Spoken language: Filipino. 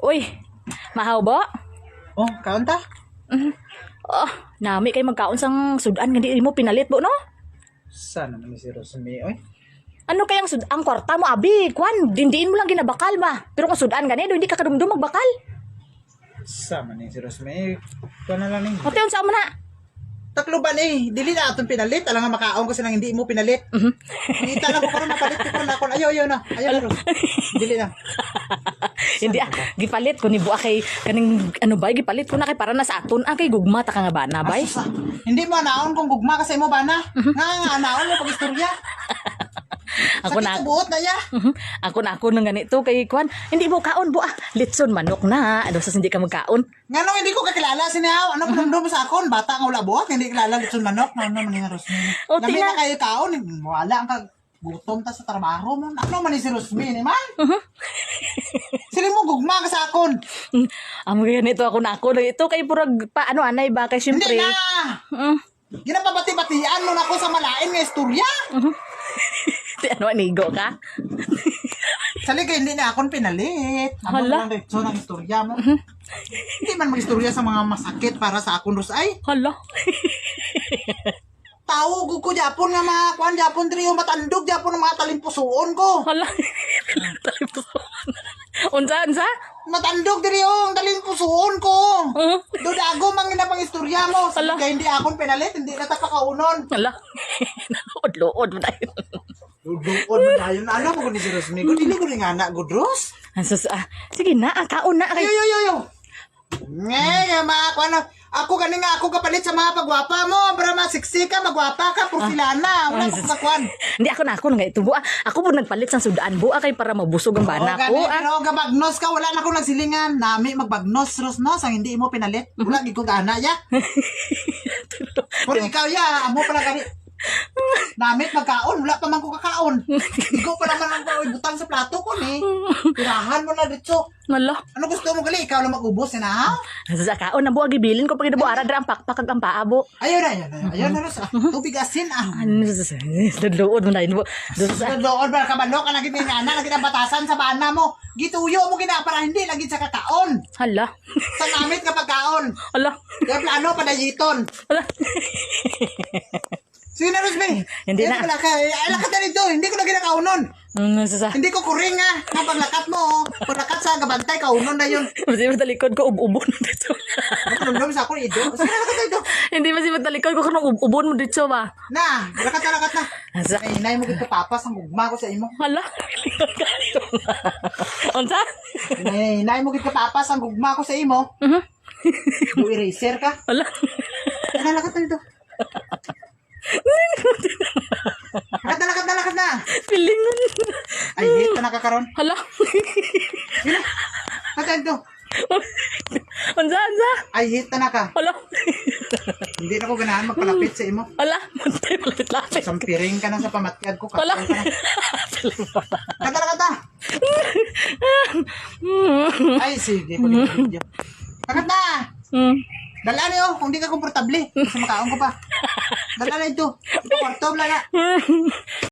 Uy, mahaw ba? Oh, kaon ta? Oh, nami kay magkaon sang sudan nga di mo pinalit mo, no? Sana naman ni si Rosmi, oy. Ano kayang ang kwarta mo, abi? Kwan, dindiin mo lang ginabakal ba? Pero kung sudan ganito, hindi ka kadumdum magbakal. Sama ni si Rosmi. Ito na lang ni. Hote, unsa mo na? Taklo ba ni? Dili na atong pinalit. Alang nga makaon kasi nang hindi mo pinalit. Ngita lang ko karon mapalit ko karon ako. Ayaw na. Ayaw na. Ros. Dili na. Hindi gipalit ko ni buak kay kaning ano ba gipalit ko na kay para na sa aton kay gugma ta ka nga bana bay. Asa, hindi mo naon kung gugma kasi mo bana. Nga naon mo pag istorya. Ako na buot na ya. ako nang ganito kay kwan. Hindi mo kaon bu litson manok na. Ano sa hindi ka magkaon? Nga nung hindi ko kakilala si Nao. Ano pa mo sa akon? Bata nga wala buhat. Hindi kilala litson manok. Ano man ni Rosmi. O, Labi tingnan. na kayo kaon. Wala ang gutom ta sa trabaho mo. Ano man ni si Rosmi ni man? Sili mo gugma ka sa akon. Amo ganito ako na ako ito kay purag pa ano anay ba kay Hindi syempre. na. Ginapabati-batian mo na ako sa malain nga istorya. Ano anigo ka? Sali ka hindi na akon pinalit. Amo Hala. lang dito ng istorya mo. Hindi man mag-istorya sa mga masakit para sa akon Rosay. Hala. Tao ko Japon nga mga kuan Japon diri yung matandog Japon ng mga talimpusuon ko. Hala. Unsa? Matandog diri yung talimpusuon ko. Dudago mang ginapang istorya mo. Hala. Kaya hindi akon pinalit, hindi na ta pakaunon. Hala. Lood mo tayo. Duduon mo tayo na alam mo ko ni si Rosmi. Kung dili ko rin nga na, Gudros. Sige na, kaon na. Ayo, yo, yo, yo. Nga, mga kuan ako gani nga ako kapalit sa mga pagwapa mo para masiksi ka, magwapa ka, porsilana. Wala ko sa kuan. Hindi ako nga ito buа. Ako po nagpalit sa sudaan bua kay para mabusog ang bana ko. Pero gabagnos ka, wala na akong nagsilingan. Nami magbagnos, Rosnos, ang hindi mo pinalit. Wala, di ko gana, ya. Pero ikaw, ya, amo pala gani. Namit magkaon, wala pa man ko kakaon. Ikaw pa naman ang butang sa plato ko ni. Tirahan mo na dito. Malo. Ano gusto mo gali? Ikaw lang mag-ubos, na? Sa kaon na bua gibilin ko pag idabuara dra ang pakpak ang paabo. Ayun na, Ros. Tubig asin, Ano sa luod mo na yun. Sa doon ba kabalo ka lagi pinana, lagi na batasan sa bana mo. Gituyo mo gina para hindi lagi sa kakaon. Hala. Sa namit nga pagkaon. Hala. Kaya plano padayiton. Hala. Sige na, Rosby. Hindi na. Lakat na dito. Hindi ko na ginakaunon. Hindi ko kuring nga. Nga paglakat mo. Paglakat sa gabantay, kaunon na yun. Kasi matalikod ko ubon mo dito. Nandun sa ako ido. Sige na, lakat na dito. Hindi kasi matalikod ko kung ubon mo dito ba. Na, lakat na. Ay, inay mo dito papas ang gugma ko sa imo. Hala. Unsa? Inay mo dito papas ang gugma ko sa imo. Do eraser ka. Hala. Lakat na dito. Lakat na. Pilingan. Ay, hit na nakakaroon. Hala. Yun na. Lakat dito. Unsa? Ay, hit na ka. Hala. Hindi na ko ganahan magpalapit sa imo. Hala. Muntay malapit-lapit. Sampiring ka na sa pamatyag ko. Hala. Kata. Ay, sige. Kulit video. Lakat na. Dala niyo, kung di ka komportable. Kasi makaon ko pa. Dala na ito. Ito, kwarto, wala na.